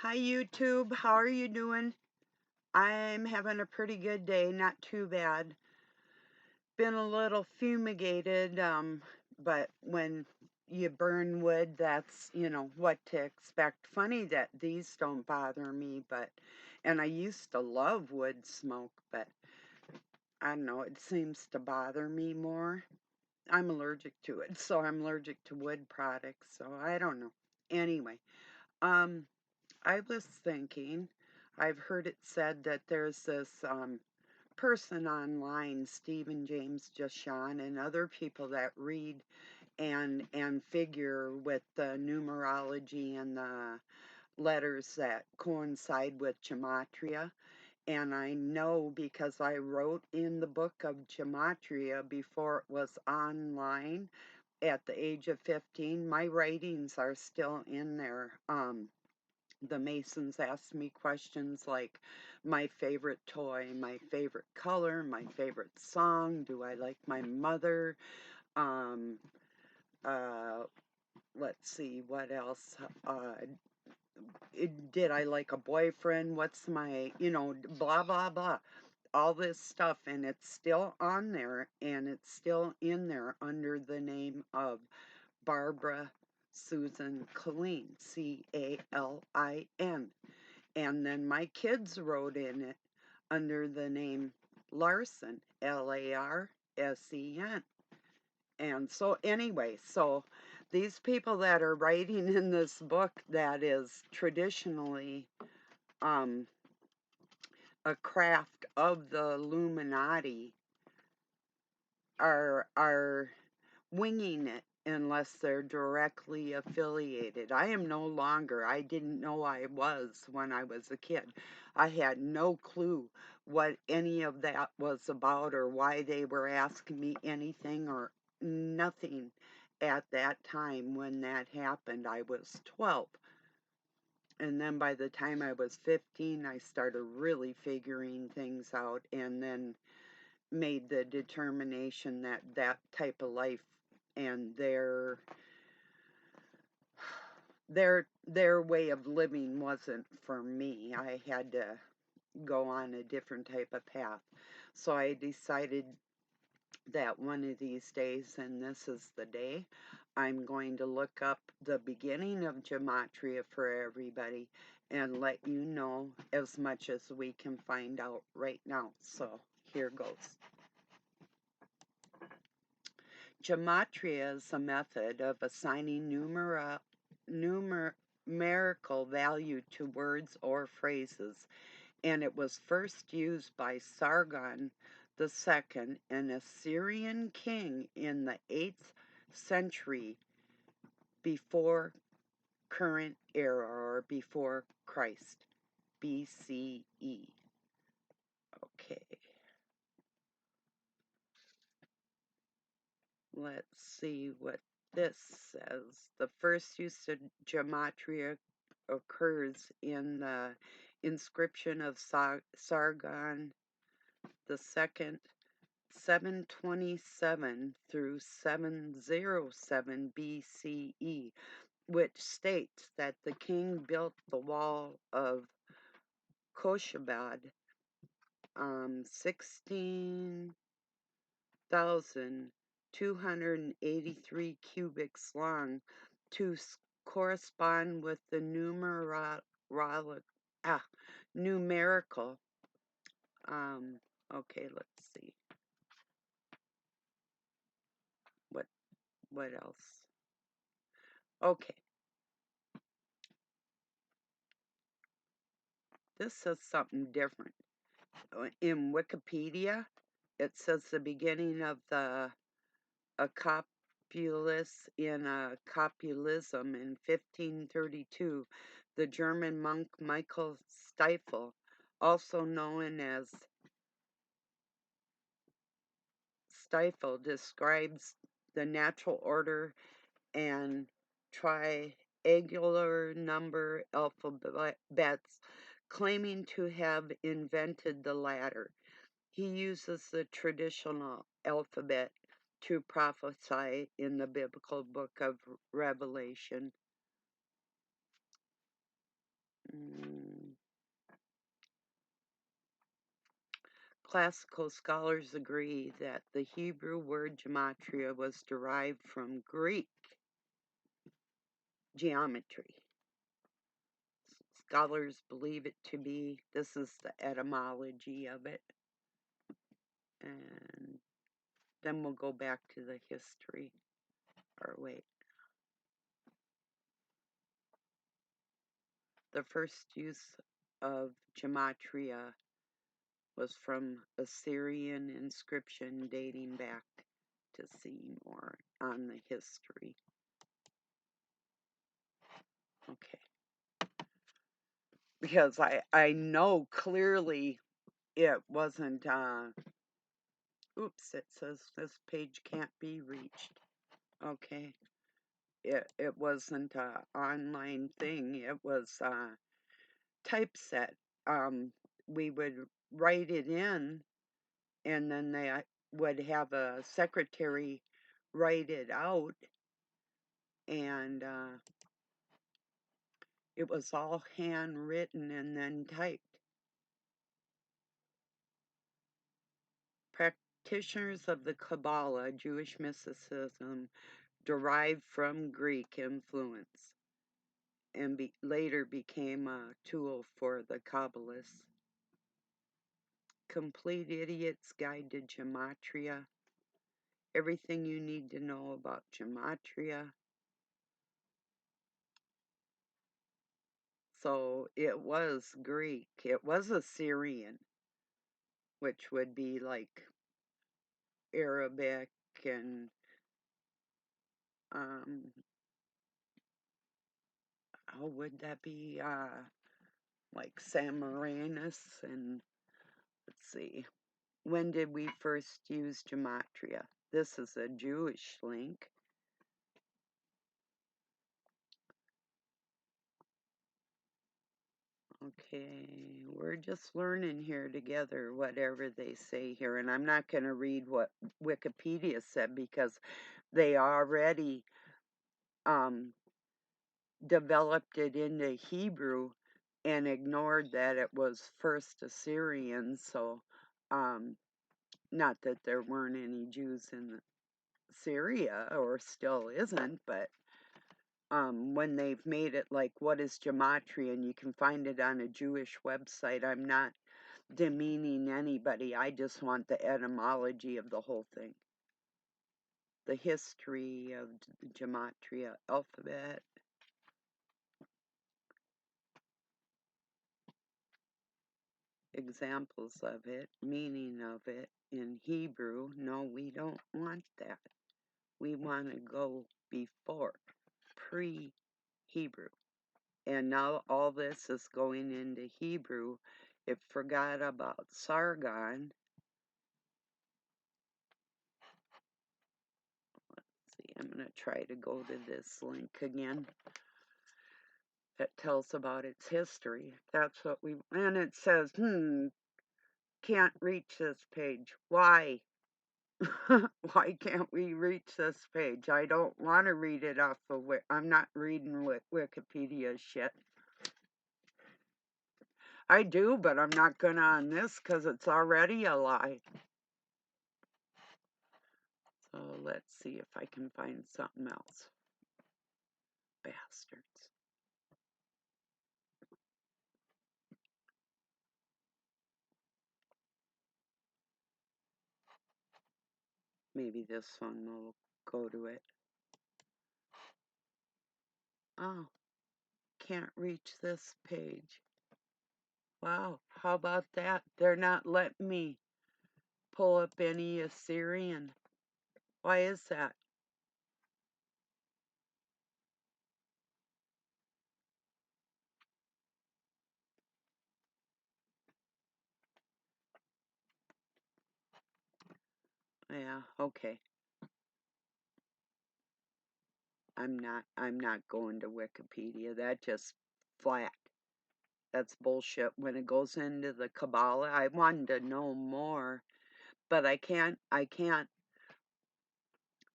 Hi YouTube, how are you doing? I'm having a pretty good day, not too bad. Been a little fumigated, but when you burn wood, that's, what to expect. Funny that these don't bother me, and I used to love wood smoke, but I don't know, it seems to bother me more. I'm allergic to it, so I'm allergic to wood products, so I don't know. Anyway, um, I was thinking, I've heard it said that there's this person online, Stephen James Jashan, and other people that read and figure with the numerology and the letters that coincide with gematria. And I know because I wrote in the book of gematria before it was online at the age of 15. My writings are still in there. The Masons asked me questions like my favorite toy, my favorite color, my favorite song, do I like my mother? Um, uh, let's see, what else? Did I like a boyfriend? What's my, blah, blah, blah. All this stuff, and it's still on there, and it's still in there under the name of Barbara Susan Colleen, Calin. And then my kids wrote in it under the name Larsen, Larsen. And so, anyway, so these people that are writing in this book that is traditionally um, a craft of the Illuminati are winging it unless they're directly affiliated. I am no longer. I didn't know I was when I was a kid. I had no clue what any of that was about or why they were asking me anything or nothing at that time when that happened. I was 12. And then by the time I was 15, I started really figuring things out and then made the determination that that type of life and their way of living wasn't for me. I had to go on a different type of path. So I decided that one of these days, and this is the day, I'm going to look up the beginning of gematria for everybody and let you know as much as we can find out right now. So here goes. Gematria is a method of assigning numerical value to words or phrases, and it was first used by Sargon II, an Assyrian king in the 8th century before current era or before Christ, BCE. Okay. Let's see what this says. The first use of gematria occurs in the inscription of Sargon the second, 727 through 707 BCE, which states that the king built the wall of Koshabad 16,283 cubics long to correspond with the ah, numerical. Okay, let's see. What what else? Okay, this says something different. In Wikipedia, it says the beginning of the Acopulus in Copulism in 1532, the German monk Michael Stiefel, also known as Stiefel, describes the natural order and triangular number alphabets, claiming to have invented the latter. He uses the traditional alphabet to prophesy in the biblical book of Revelation. Mm. Classical scholars agree that the Hebrew word gematria was derived from Greek geometry. Scholars believe it to be, this is the etymology of it, and then we'll go back to the history, or wait. The first use of gematria was from Assyrian inscription dating back to see more on the history. Okay. Because I know clearly it wasn't, oops, it says this page can't be reached. Okay. It wasn't an online thing. It was typeset. We would write it in, and then they would have a secretary write it out, and it was all handwritten and then typed. Practitioners of the Kabbalah, Jewish mysticism, derived from Greek influence and later became a tool for the Kabbalists. Complete Idiot's Guide to Gematria. Everything you need to know about gematria. So it was Greek. It was Assyrian, which would be like Arabic and how would that be? Like Samaranus and let's see. When did we first use gematria? This is a Jewish link. Okay, we're just learning here together, whatever they say here. And I'm not going to read what Wikipedia said because they already developed it into Hebrew and ignored that it was first Assyrian. So, not that there weren't any Jews in Syria or still isn't, but when they've made it like, what is gematria? And you can find it on a Jewish website. I'm not demeaning anybody. I just want the etymology of the whole thing. The history of the gematria alphabet. Examples of it, meaning of it in Hebrew. No, we don't want that. We want to go before, pre-Hebrew. And now all this is going into Hebrew. It forgot about Sargon. Let's see, I'm going to try to go to this link again that tells about its history. That's what we, and it says, can't reach this page. Why? Why can't we reach this page? I don't want to read it off of I'm not reading Wikipedia shit. I do, but I'm not gonna on this because it's already a lie. So let's see if I can find something else. Bastards. Maybe this one will go to it. Oh, can't reach this page. Wow, how about that? They're not letting me pull up any Assyrian. Why is that? Yeah, okay. I'm not going to Wikipedia. That just flat. That's bullshit. When it goes into the Kabbalah, I wanted to know more, but I can't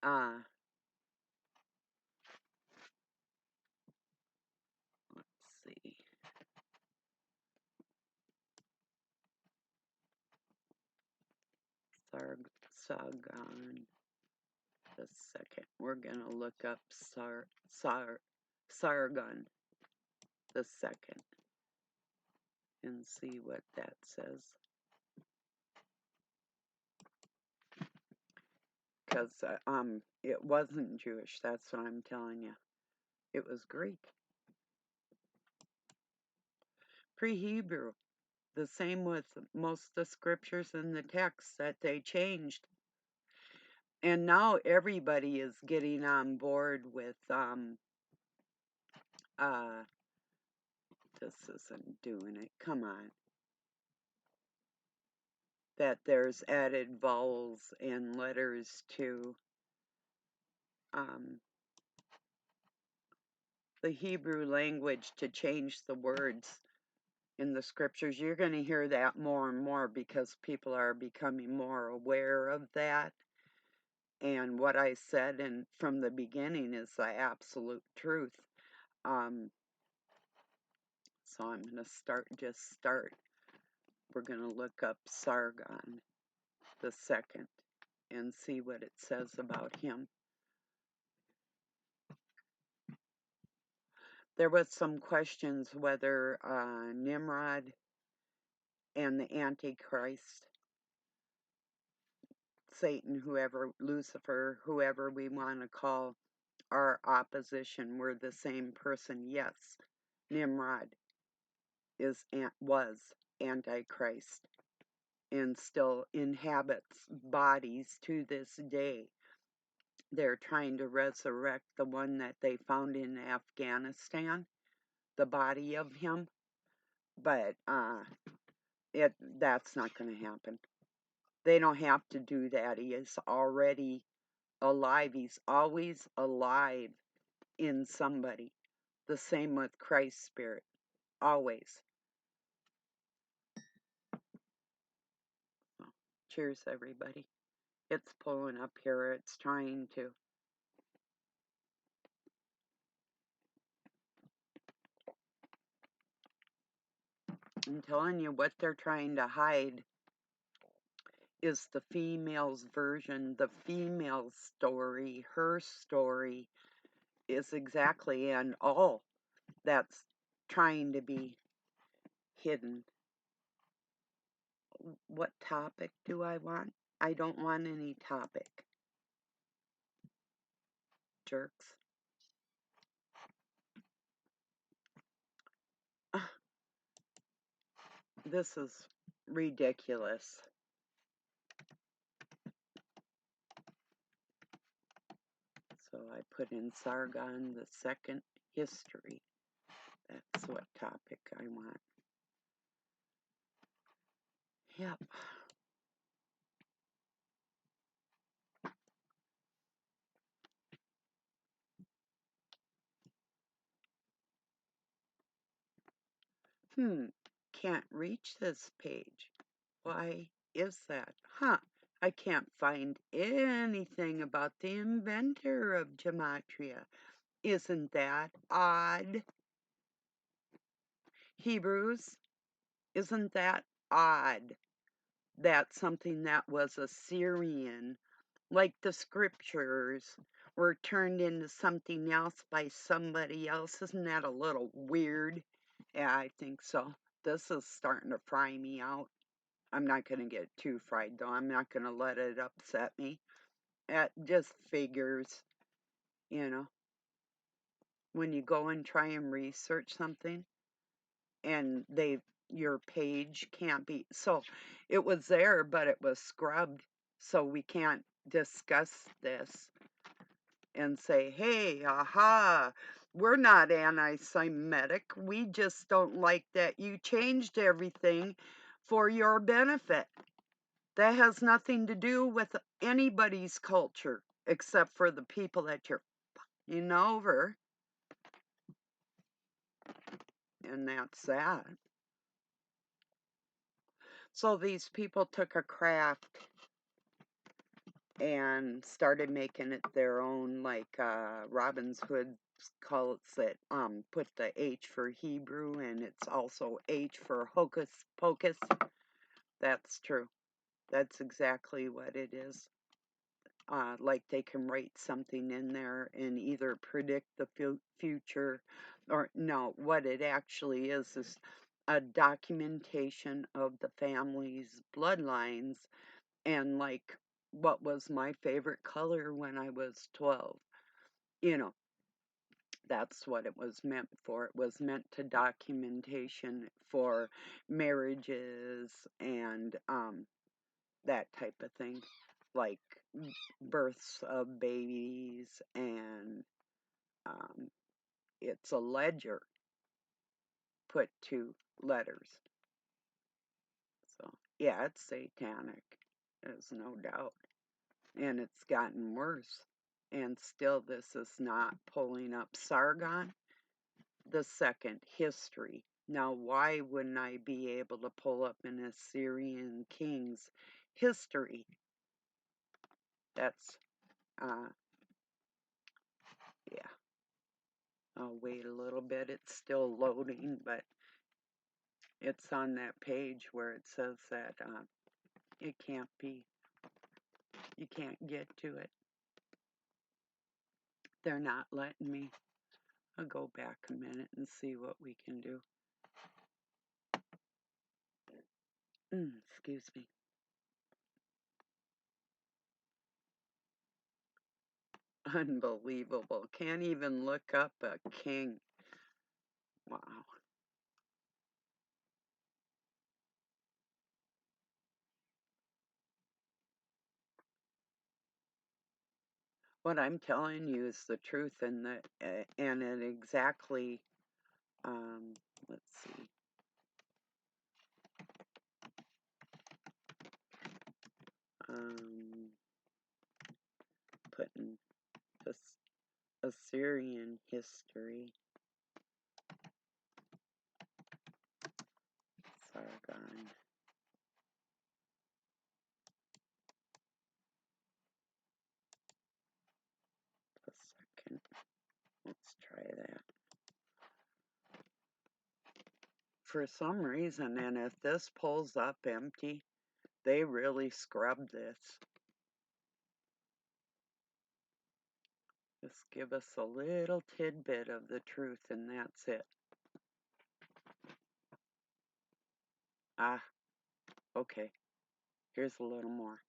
uh let's see. Sargon the second. We're gonna look up Sargon the second and see what that says. Because it wasn't Jewish, that's what I'm telling you. It was Greek. Pre-Hebrew. The same with most of the scriptures in the text that they changed. And now everybody is getting on board with this isn't doing it. Come on. That there's added vowels and letters to the Hebrew language to change the words in the scriptures. You're going to hear that more and more because people are becoming more aware of that. And what I said from the beginning is the absolute truth. So I'm going to start. We're going to look up Sargon the second and see what it says about him. There was some questions whether Nimrod and the Antichrist, Satan, Lucifer, whoever we want to call our opposition, were the same person. Yes, Nimrod was Antichrist and still inhabits bodies to this day. They're trying to resurrect the one that they found in Afghanistan, the body of him, but that's not going to happen. They don't have to do that. He is already alive. He's always alive in somebody. The same with Christ's spirit. Always. Well, cheers, everybody. It's pulling up here. It's trying to. I'm telling you, what they're trying to hide is the female's version, the female's story. Her story is exactly and all that's trying to be hidden. What topic do I want? I don't want any topic. Jerks. This is ridiculous. So I put in Sargon the second history. That's what topic I want. Yep. Can't reach this page. Why is that? I can't find anything about the inventor of gematria. Isn't that odd? Hebrews, isn't that odd? That something that was Assyrian, like the scriptures, were turned into something else by somebody else. Isn't that a little weird? Yeah, I think so. This is starting to fry me out. I'm not going to get too fried, though. I'm not going to let it upset me. It just figures, you know, when you go and try and research something and your page can't be, so it was there, but it was scrubbed, so we can't discuss this and say, hey, aha, we're not anti-Semitic. We just don't like that you changed everything for your benefit. That has nothing to do with anybody's culture except for the people that you're fucking over. And that's that. So these people took a craft and started making it their own, like Robin's Hood calls it, put the H for Hebrew, and it's also H for hocus pocus. That's true. That's exactly what it is. Like they can write something in there and either predict the future or no, what it actually is a documentation of the family's bloodlines and like what was my favorite color when I was 12. You know, that's what it was meant for. It was meant to documentation for marriages and that type of thing, like births of babies, and um, it's a ledger put to letters. So, yeah, it's satanic. There's no doubt. And it's gotten worse. And still, this is not pulling up Sargon the second history. Now, why wouldn't I be able to pull up an Assyrian king's history? That's, uh, yeah. I'll wait a little bit. It's still loading, but it's on that page where it says that it can't be, you can't get to it. They're not letting me. I'll go back a minute and see what we can do. Excuse me. Unbelievable. Can't even look up a king. Wow. What I'm telling you is the truth, and and it exactly. Um, let's see. Um, Putting this Assyrian history. Sargon. A second. Let's try that. For some reason, and if this pulls up empty, they really scrubbed this. Just give us a little tidbit of the truth, and that's it. Ah, okay. Here's a little more.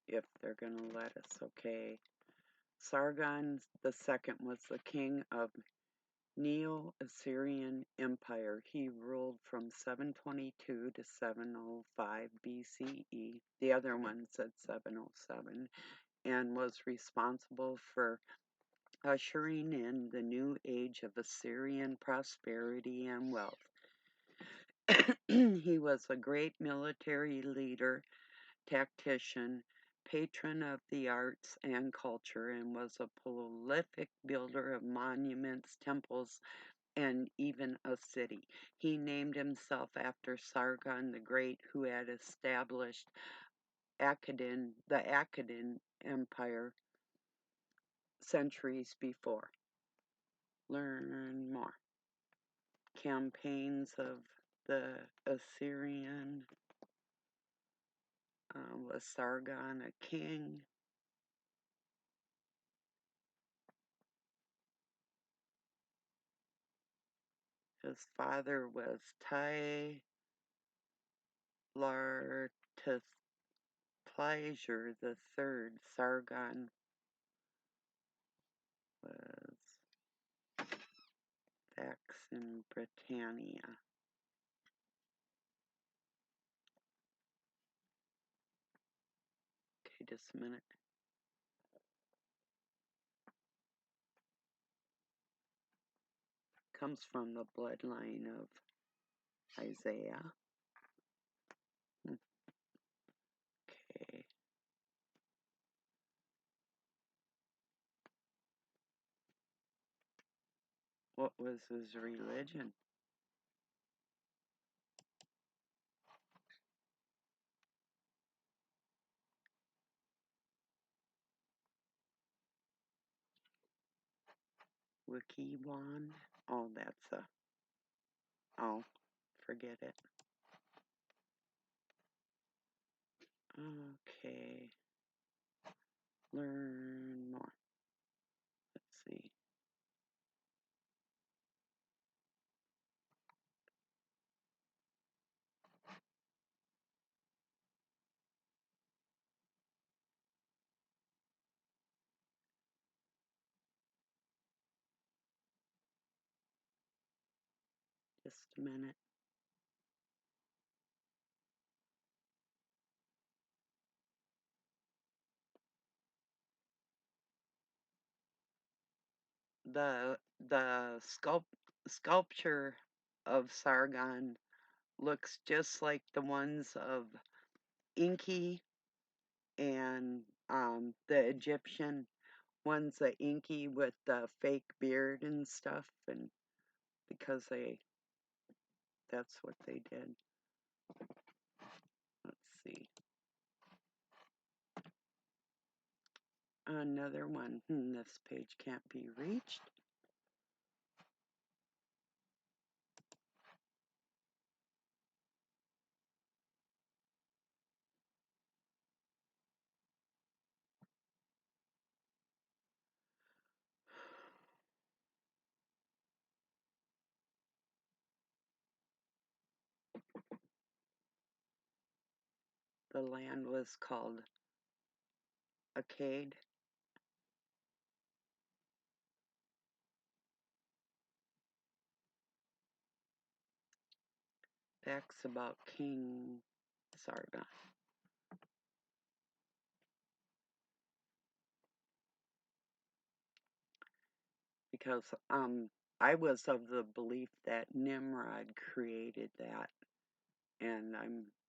If they're going to let us, okay. Sargon the second was the king of Neo-Assyrian Empire. He ruled from 722 to 705 BCE. The other one said 707, and was responsible for ushering in the new age of Assyrian prosperity and wealth. He was a great military leader, tactician, patron of the arts and culture, and was a prolific builder of monuments, temples, and even a city. He named himself after Sargon the Great, who had established the Akkadian Empire centuries before. Learn more. Campaigns of the Assyrian. Was Sargon a king? His father was Tylartpleasure the third. Sargon was Vax in Britannia. Okay, just a minute. Comes from the bloodline of Isaiah. Okay. What was his religion? Wikiwan? Oh, that's a. Oh, forget it. Okay. Learn more. Let's see. Just a minute. The sculpture of Sargon looks just like the ones of Enki and the Egyptian one's the Inky with the fake beard and stuff, and because that's what they did. Let's see. Another one. This page can't be reached. The land was called Akkad. Facts about King Sargon. Because I was of the belief that Nimrod created that, and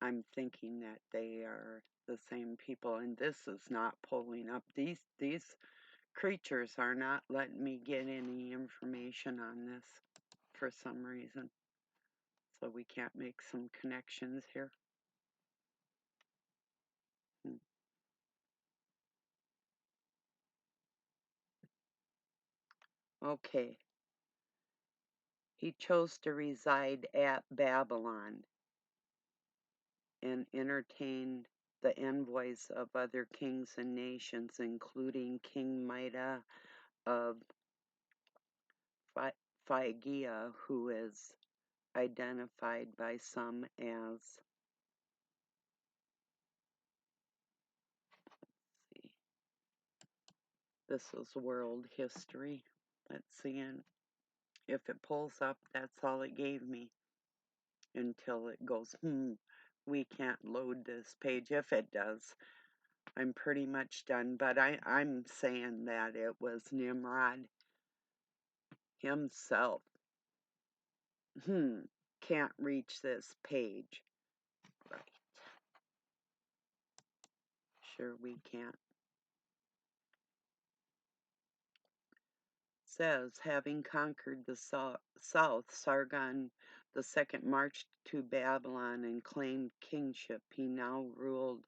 I'm thinking that they are the same people, and this is not pulling up. These creatures are not letting me get any information on this for some reason, so we can't make some connections here. Okay. He chose to reside at Babylon and entertained the envoys of other kings and nations, including King Mida of Phrygia, who is identified by some as, let's see, this is world history. Let's see, and if it pulls up, that's all it gave me until it goes, we can't load this page. If it does, I'm pretty much done, but I'm saying that it was Nimrod himself. Can't reach this page. Right. Sure we can't. Says, having conquered the south, Sargon II marched to Babylon and claimed kingship. He now ruled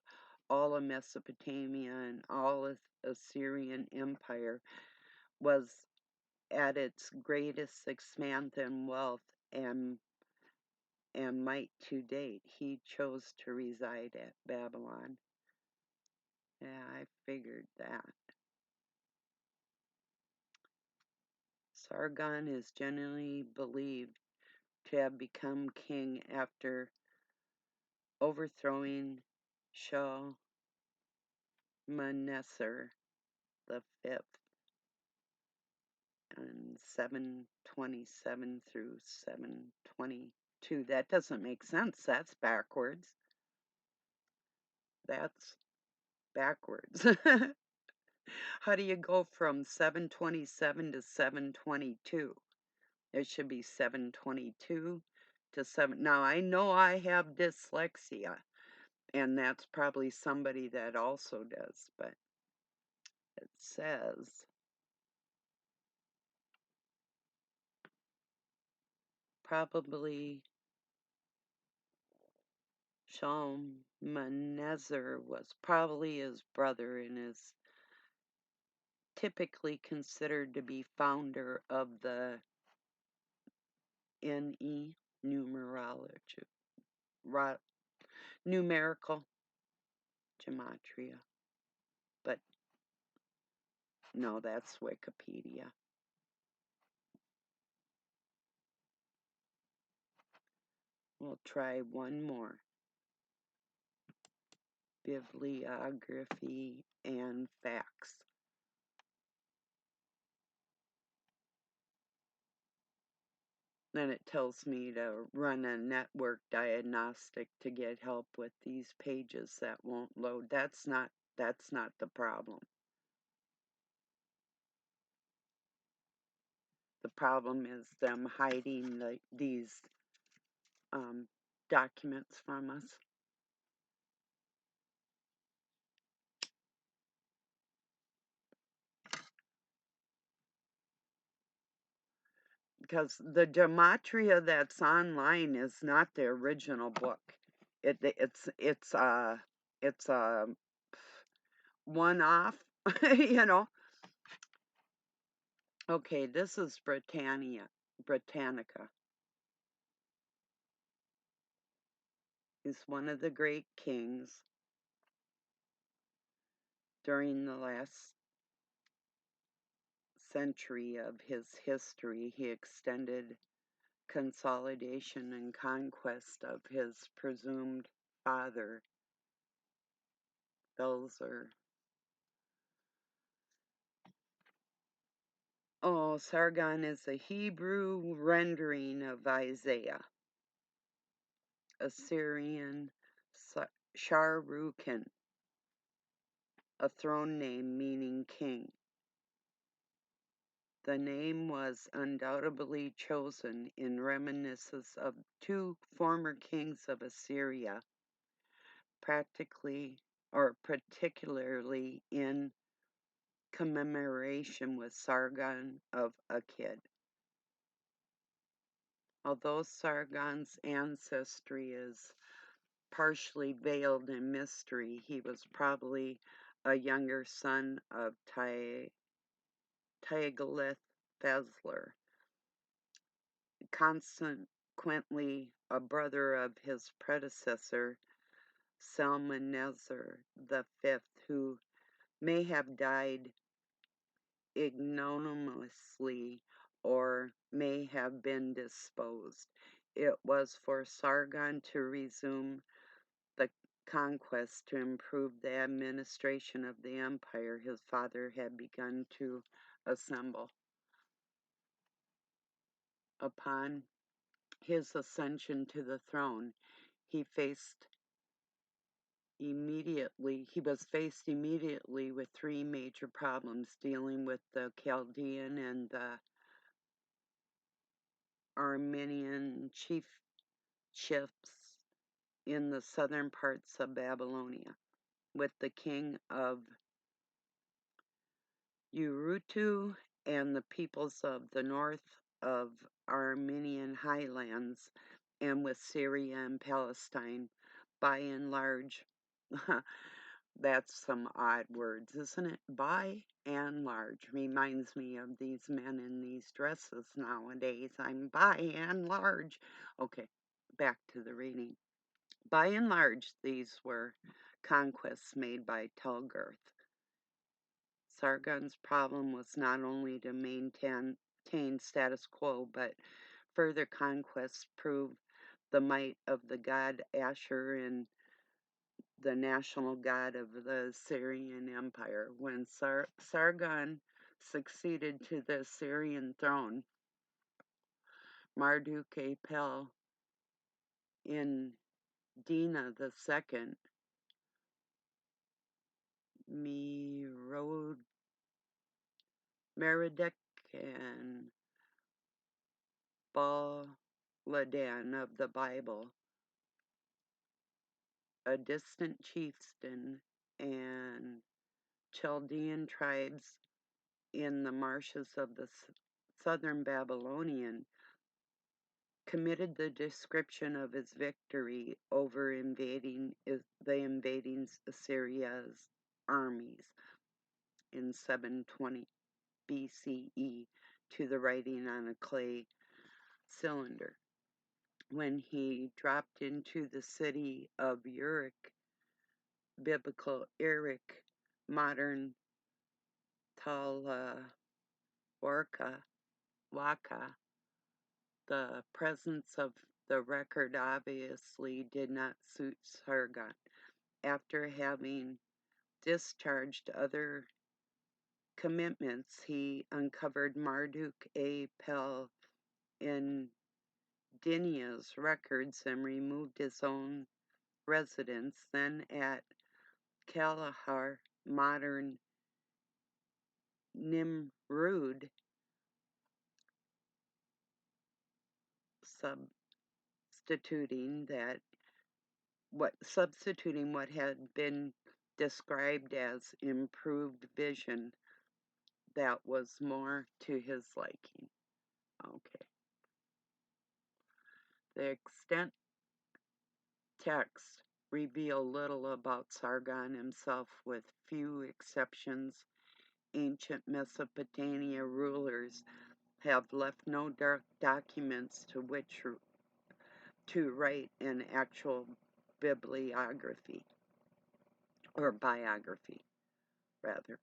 all of Mesopotamia, and all Assyrian Empire was at its greatest expanse and wealth and might to date. He chose to reside at Babylon. Yeah, I figured that. Sargon is generally believed to have become king after overthrowing Shalmaneser the Fifth in 727 through 722. That doesn't make sense. That's backwards. That's backwards. How do you go from 727 to 722? It should be 722 to 7. Now, I know I have dyslexia, and that's probably somebody that also does, but it says probably Shalmaneser was probably his brother and is typically considered to be founder of the NE. numerology, numerical gematria. But no, that's Wikipedia. We'll try one more. Bibliography and facts. Then it tells me to run a network diagnostic to get help with these pages that won't load. That's not the problem. The problem is them hiding these documents from us. Because the gematria that's online is not the original book. It's a one off, you know. Okay, this is Britannica. He's one of the great kings during the last century of his history. He extended consolidation and conquest of his presumed father, Belzer. Oh, Sargon is a Hebrew rendering of Isaiah. Assyrian Sharukin, a throne name meaning king. The name was undoubtedly chosen in reminiscence of two former kings of Assyria, particularly in commemoration with Sargon of Akkad. Although Sargon's ancestry is partially veiled in mystery, he was probably a younger son of Tiglath-Pileser, consequently a brother of his predecessor Shalmaneser V, who may have died ignominiously or may have been disposed. It was for Sargon to resume the conquest to improve the administration of the empire his father had begun to assemble. Upon his ascension to the throne, he was faced immediately with three major problems dealing with the Chaldean and the Armenian chiefs in the southern parts of Babylonia, with the king of Urartu and the peoples of the north of Armenian highlands, and with Syria and Palestine, by and large. That's some odd words, isn't it? By and large reminds me of these men in these dresses nowadays. I'm by and large. Okay, back to the reading. By and large, these were conquests made by Telgarth. Sargon's problem was not only to maintain status quo, but further conquests proved the might of the god Ashur and the national god of the Assyrian Empire. When Sargon succeeded to the Assyrian throne, Marduk-apel in Dina II, Merodach, and Baladan of the Bible, a distant chieftain, and Chaldean tribes in the marshes of the southern Babylonian, committed the description of his victory over the invading Assyria's armies in 720 BCE to the writing on a clay cylinder. when he dropped into the city of Uruk, biblical Erech, modern Talawarka, Waka, the presence of the record obviously did not suit Sargon. After having discharged other commitments, he uncovered Marduk A. Pel in Dinia's records and removed his own residence, then at Kalahar, modern Nimrud, substituting what had been described as improved vision that was more to his liking. Okay. The extant texts reveal little about Sargon himself, with few exceptions. Ancient Mesopotamia rulers have left no documents to which to write an actual bibliography, or biography, rather.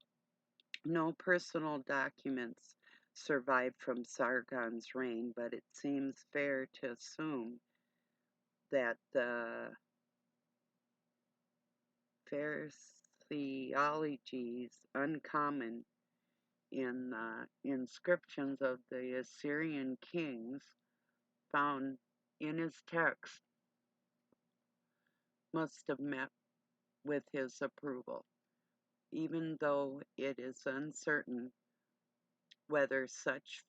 No personal documents survive from Sargon's reign, but it seems fair to assume that the phraseology is uncommon in the inscriptions of the Assyrian kings found in his text must have met with his approval, even though it is uncertain whether such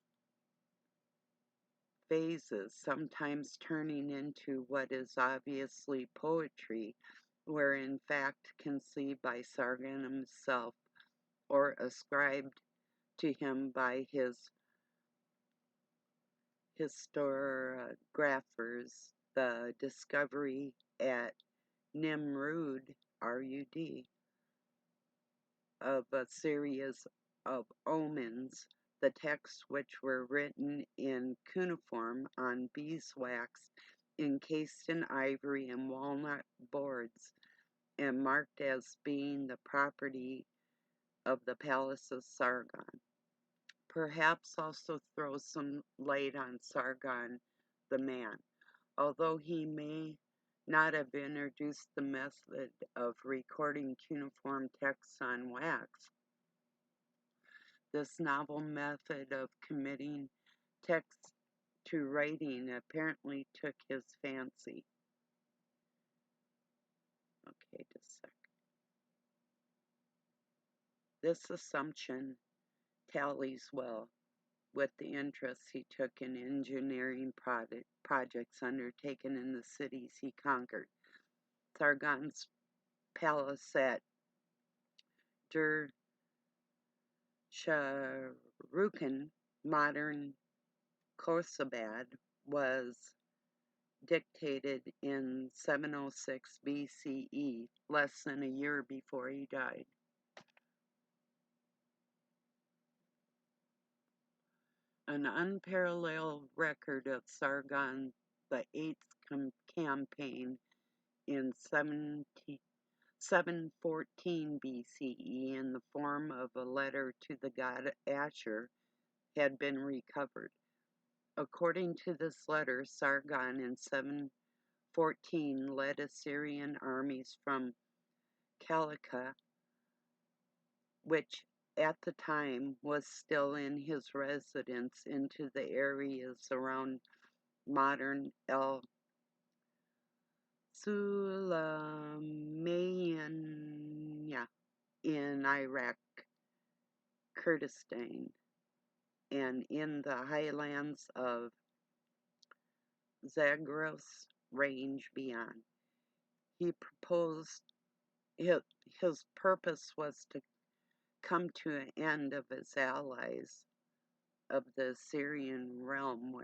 phases, sometimes turning into what is obviously poetry, were in fact conceived by Sargon himself or ascribed to him by his historiographers. The discovery at Nimrud, RUD, of a series of omens, the texts which were written in cuneiform on beeswax, encased in ivory and walnut boards, and marked as being the property of the palace of Sargon. Perhaps also throws some light on Sargon the man. Although he may not have introduced the method of recording cuneiform texts on wax, this novel method of committing text to writing apparently took his fancy. Okay, just a sec. This assumption tallies well with the interest he took in engineering projects undertaken in the cities he conquered. Sargon's palace at Dur-Sharrukin, modern Khorsabad, was dictated in 706 BCE, less than a year before he died. An unparalleled record of Sargon the Eighth's campaign in 714 BCE in the form of a letter to the god Asher had been recovered. According to this letter, Sargon in 714 led Assyrian armies from Chalkah, which at the time was still in his residence, into the areas around modern El Sulaymaniyah in Iraq, Kurdistan, and in the highlands of Zagros range beyond. He proposed his purpose was to come to an end of his allies of the Syrian realm,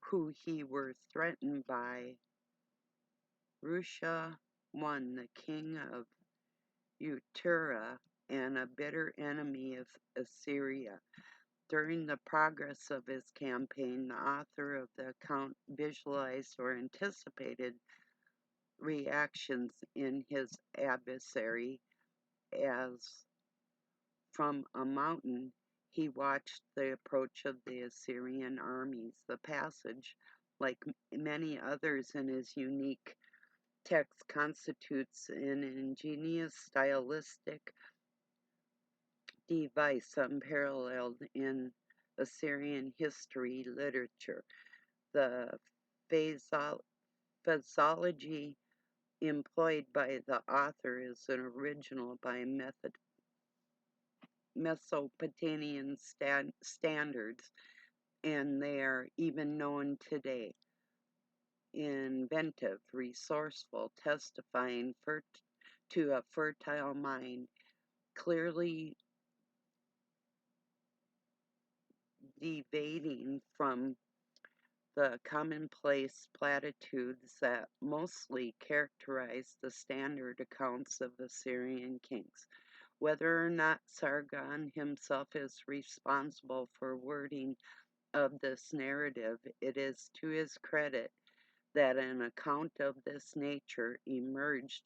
who he were threatened by Rusha I, the king of Uttara and a bitter enemy of Assyria. During the progress of his campaign, the author of the account visualized or anticipated reactions in his adversary as from a mountain he watched the approach of the Assyrian armies. The passage, like many others in his unique text, constitutes an ingenious stylistic device unparalleled in Assyrian history literature. The phraseology employed by the author is an original by Mesopotamian standards, and they are even known today. Inventive, resourceful, testifying to a fertile mind, clearly deviating from the commonplace platitudes that mostly characterize the standard accounts of Assyrian kings. Whether or not Sargon himself is responsible for wording of this narrative, it is to his credit that an account of this nature emerged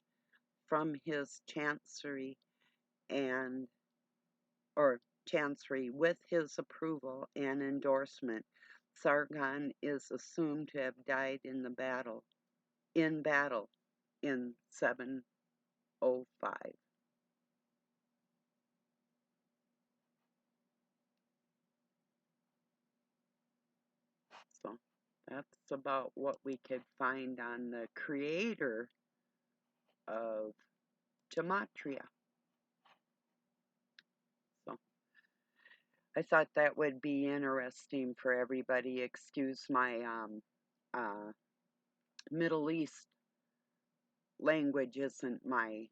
from his and chancery with his approval and endorsement. Sargon is assumed to have died in battle in 705. So that's about what we could find on the creator of gematria. So I thought that would be interesting for everybody. Excuse my Middle East language isn't my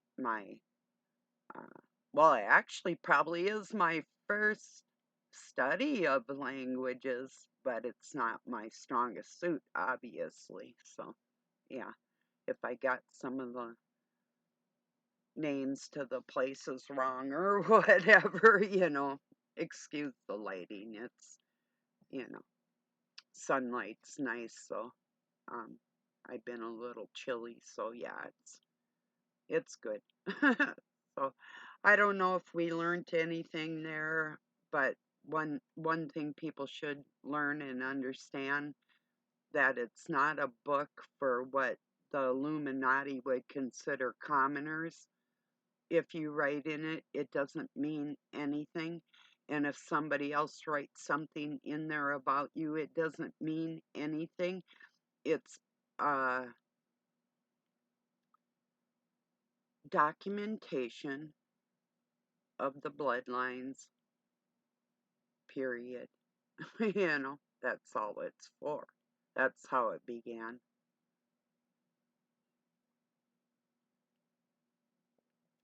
well, it actually probably is my first study of languages, but it's not my strongest suit, obviously. So yeah, if I got some of the names to the places wrong or whatever, excuse the lighting. It's, you know, sunlight's nice, so um I've been a little chilly, so yeah, it's good. So I don't know if we learned anything there, but one thing people should learn and understand, that it's not a book for what the Illuminati would consider commoners. If you write in it, it doesn't mean anything. And if somebody else writes something in there about you, it doesn't mean anything. It's documentation of the bloodlines, period. That's all it's for. That's how it began.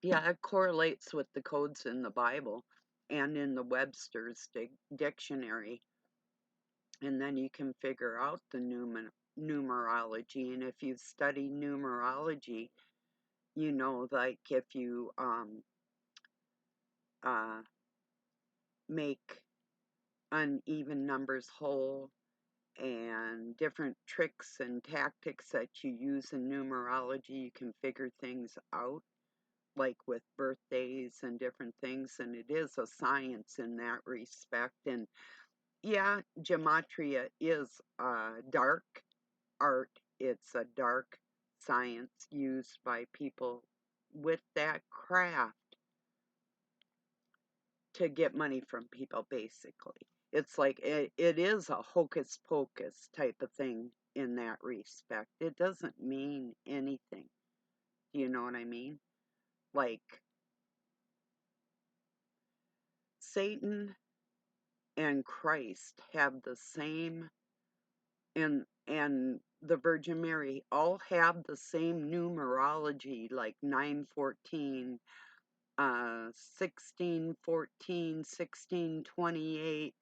Yeah, it correlates with the codes in the Bible and in the Webster's dictionary. And then you can figure out the numerology. And if you study numerology, like if you uh, make uneven numbers whole, and different tricks and tactics that you use in numerology, you can figure things out, like with birthdays and different things. And it is a science in that respect. And yeah, gematria is dark art. It's a dark science used by people with that craft to get money from people, basically. It's like it is a hocus pocus type of thing in that respect. It doesn't mean anything. Do you know what I mean? Like Satan and Christ have the same, and the Virgin Mary all have the same numerology, like 914, 1614, 1628,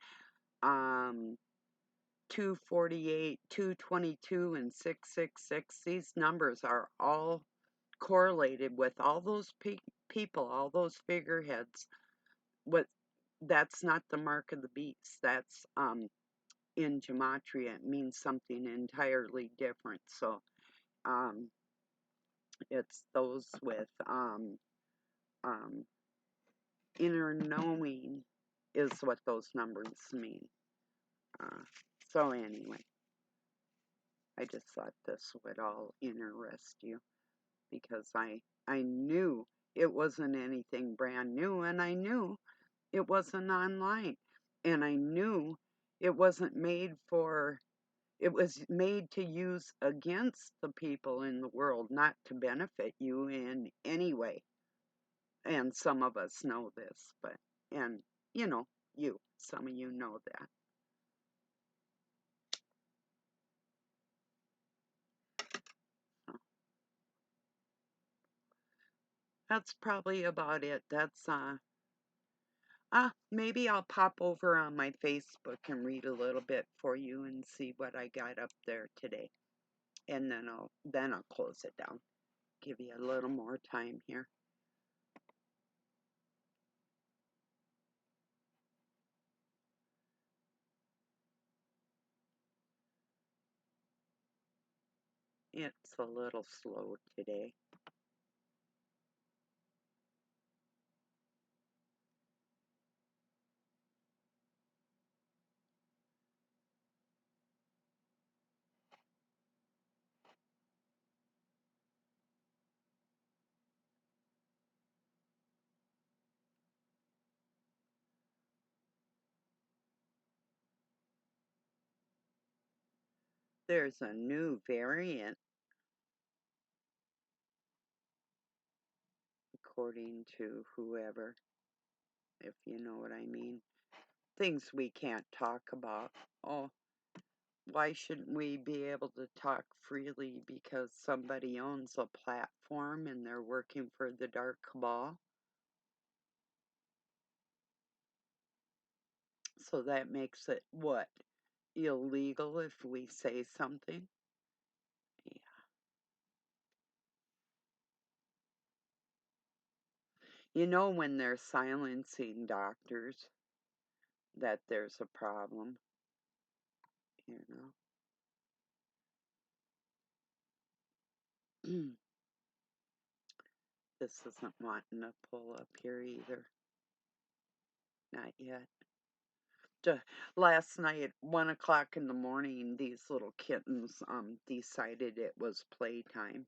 248, 222, and 666. These numbers are all correlated with all those people, all those figureheads. What that's not the mark of the beast. That's in gematria, it means something entirely different. So um, it's those with um, inner knowing is what those numbers mean. Uh, so anyway, I just thought this would all interest you because I knew it wasn't anything brand new, and I knew it wasn't online, and I knew it wasn't made for. It was made to use against the people in the world, not to benefit you in any way. And some of us know this, but, and, you know, some of you know that. So that's probably about it. Maybe I'll pop over on my Facebook and read a little bit for you and see what I got up there today. And then I'll close it down. Give you a little more time here. It's a little slow today. There's a new variant, according to whoever, if you know what I mean. Things we can't talk about. Oh, why shouldn't we be able to talk freely because somebody owns a platform and they're working for the dark cabal? So that makes it what? Illegal if we say something? Yeah. You know, when they're silencing doctors, that there's a problem, you know. This isn't wanting to pull up here either. Not yet. Last night at 1 o'clock in the morning, these little kittens decided it was playtime.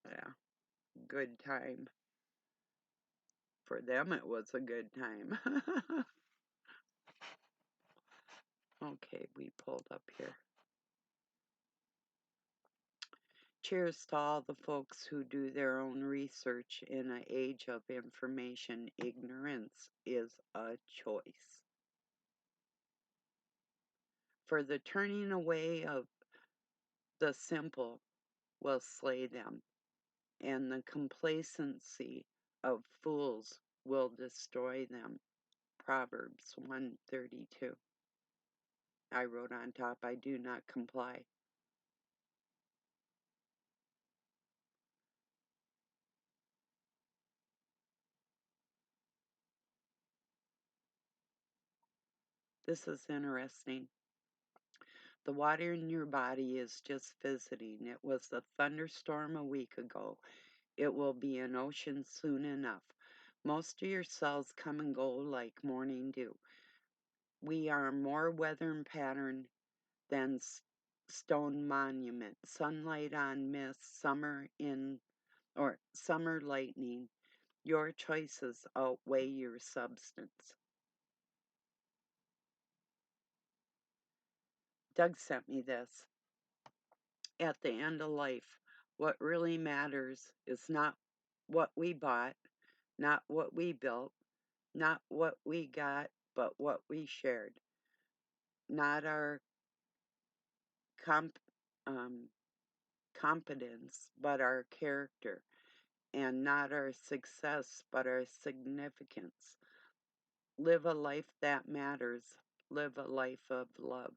Yeah, good time. For them, it was a good time. Okay, we pulled up here. Cheers to all the folks who do their own research in an age of information. Ignorance is a choice. For the turning away of the simple will slay them, and the complacency of fools will destroy them. Proverbs 132. I wrote on top, I do not comply. This is interesting. The water in your body is just visiting. It was a thunderstorm a week ago. It will be an ocean soon enough. Most of your cells come and go like morning dew. We are more weather pattern than stone monument. Sunlight on mist, summer lightning. Your choices outweigh your substance. Doug sent me this. At the end of life, what really matters is not what we bought, not what we built, not what we got, but what we shared. Not our comp, um, competence, but our character. And not our success, but our significance. Live a life that matters. Live a life of love.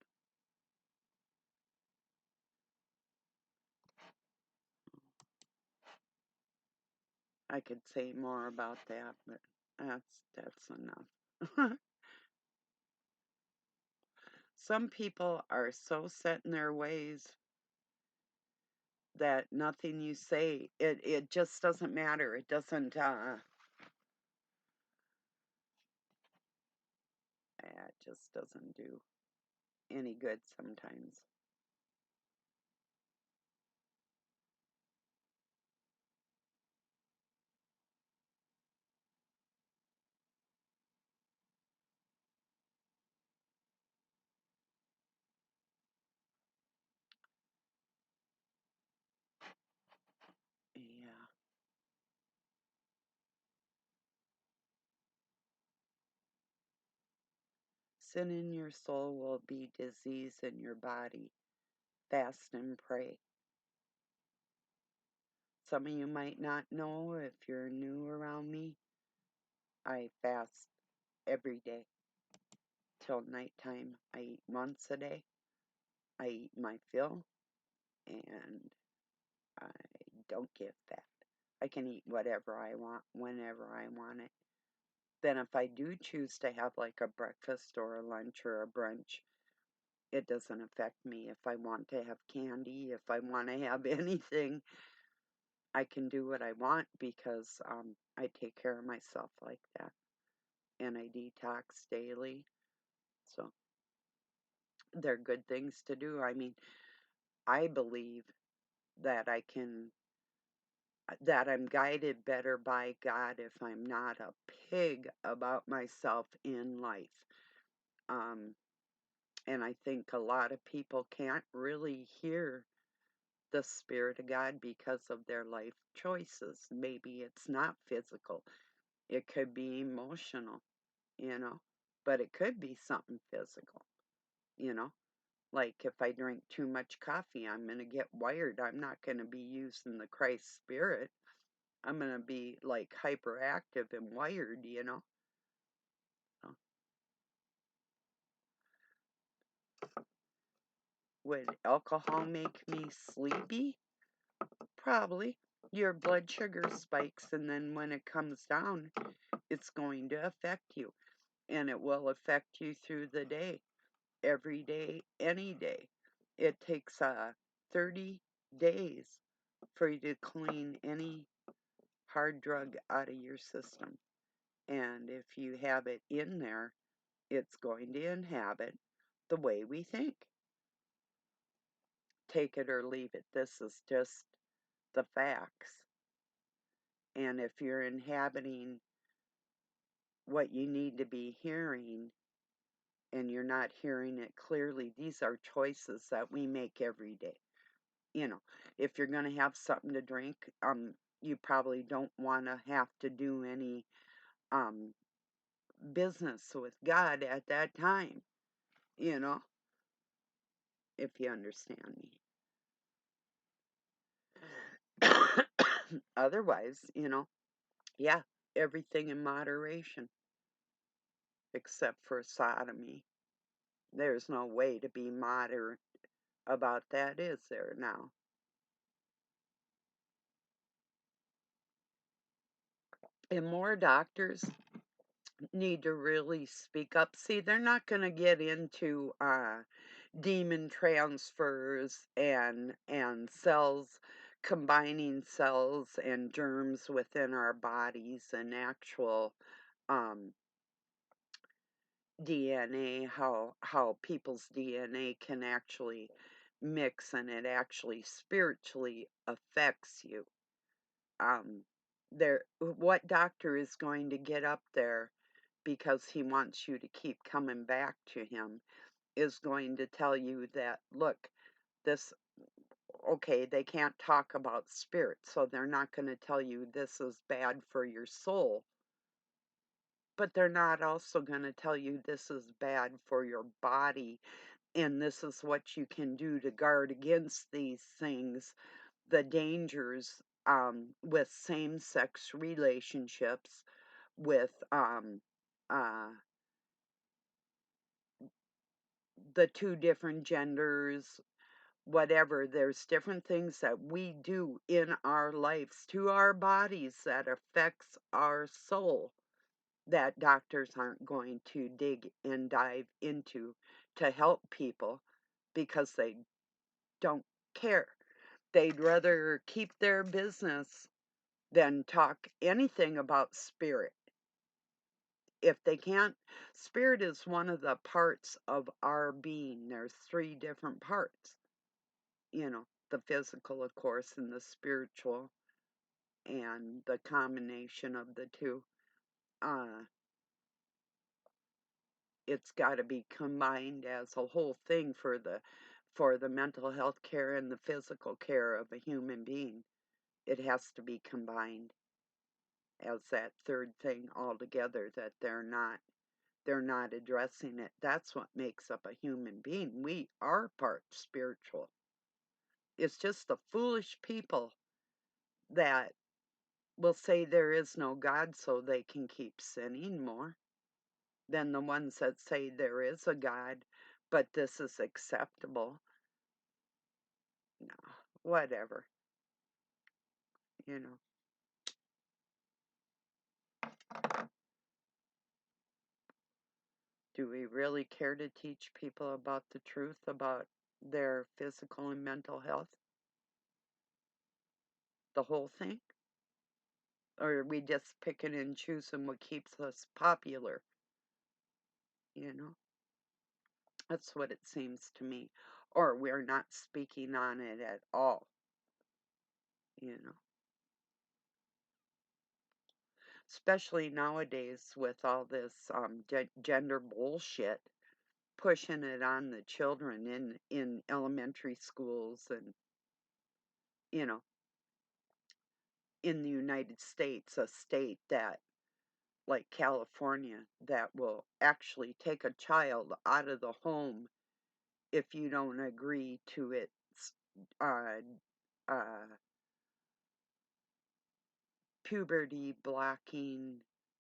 I could say more about that, but That's enough. Some people are so set in their ways that nothing you say, it just doesn't matter. It doesn't it just doesn't do any good sometimes. Yeah. Sin in your soul will be disease in your body. Fast and pray. Some of you might not know if you're new around me. I fast every day till nighttime. I eat once a day. I eat my fill and I don't get fat. I can eat whatever I want whenever I want it. Then, if I do choose to have like a breakfast or a lunch or a brunch, it doesn't affect me. If I want to have candy, if I want to have anything, I can do what I want because I take care of myself like that. And I detox daily. So, they're good things to do. I mean, I believe that that I'm guided better by God if I'm not a pig about myself in life. Um, and I think a lot of people can't really hear the Spirit of God because of their life choices. Maybe it's not physical, it could be emotional, you know, but it could be something physical, you know. Like if I drink too much coffee, I'm going to get wired. I'm not going to be using the Christ Spirit. I'm going to be like hyperactive and wired, you know. So, would alcohol make me sleepy? Probably. Your blood sugar spikes, and then when it comes down, it's going to affect you. And it will affect you through the day, every day, any day. It takes 30 days for you to clean any hard drug out of your system. And if you have it in there, it's going to inhabit the way we think. Take it or leave it. This is just the facts. And if you're inhabiting what you need to be hearing and you're not hearing it clearly, these are choices that we make every day. You know, if you're going to have something to drink, you probably don't want to have to do any um, business with God at that time, you know, if you understand me. Otherwise, you know, yeah, everything in moderation except for sodomy. There's no way to be moderate about that, is there now? And more doctors need to really speak up. See, they're not going to get into demon transfers and cells combining cells and germs within our bodies and actual um, DNA, how people's DNA can actually mix and it actually spiritually affects you. Um, what doctor is going to get up there because he wants you to keep coming back to him is going to tell you that, look, this, okay, they can't talk about spirit, so they're not going to tell you this is bad for your soul, but they're not also going to tell you this is bad for your body and this is what you can do to guard against these things, the dangers with same sex relationships, with uh, the two different genders, whatever. There's different things that we do in our lives to our bodies that affects our soul. that doctors aren't going to dig and dive into to help people because they don't care. They'd rather keep their business than talk anything about spirit. If they can't, spirit is one of the parts of our being. There's three different parts, the physical, of course, and the spiritual, and the combination of the two. Uh, it's got to be combined as a whole thing for the mental health care and the physical care of a human being. It has to be combined as that third thing altogether, that they're not addressing it. That's what makes up a human being. We are part spiritual. It's just the foolish people that will say there is no God so they can keep sinning more than the ones that say there is a God, but this is acceptable. No, whatever, you know. Do we really care to teach people about the truth about their physical and mental health? The whole thing? Or are we just picking and choosing what keeps us popular? You know? That's what it seems to me. Or we're not speaking on it at all, you know? Especially nowadays with all this gender bullshit, pushing it on the children in elementary schools, and, you know, in the United States, a state that, like California, that will actually take a child out of the home if you don't agree to its uh, uh, puberty blocking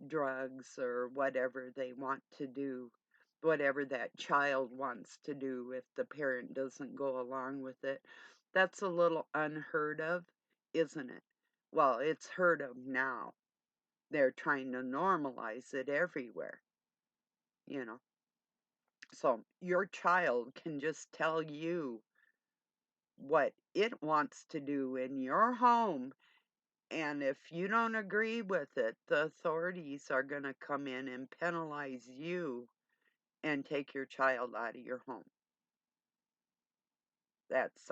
drugs or whatever they want to do, whatever that child wants to do if the parent doesn't go along with it. That's a little unheard of, isn't it? Well, it's heard of now. They're trying to normalize it everywhere, you know. So your child can just tell you what it wants to do in your home. And if you don't agree with it, the authorities are going to come in and penalize you and take your child out of your home. That's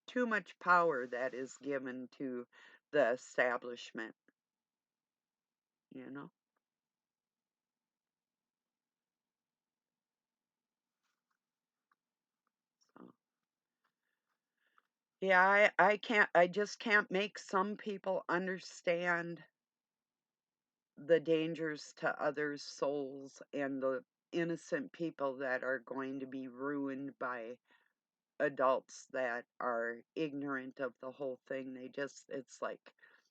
too much power that is given to the establishment, you know? So, yeah, I just can't make some people understand the dangers to others' souls and the innocent people that are going to be ruined by adults that are ignorant of the whole thing. It's like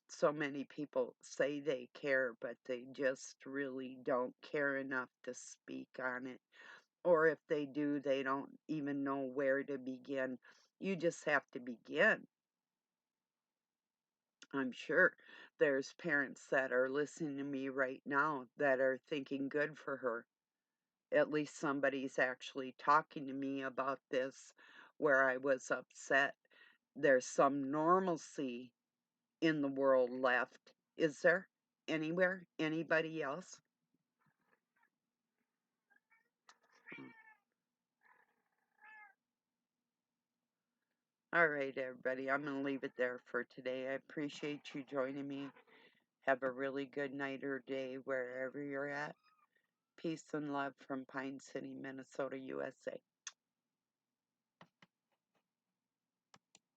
so many people say they care, but they just really don't care enough to speak on it. Or if they do, they don't even know where to begin. You just have to begin. I'm sure there's parents that are listening to me right now that are thinking good for her. At least somebody's actually talking to me about this where I was upset. There's some normalcy in the world left. Is there anywhere? Anybody else? All right, everybody. I'm going to leave it there for today. I appreciate you joining me. Have a really good night or day wherever you're at. Peace and love from Pine City, Minnesota, USA.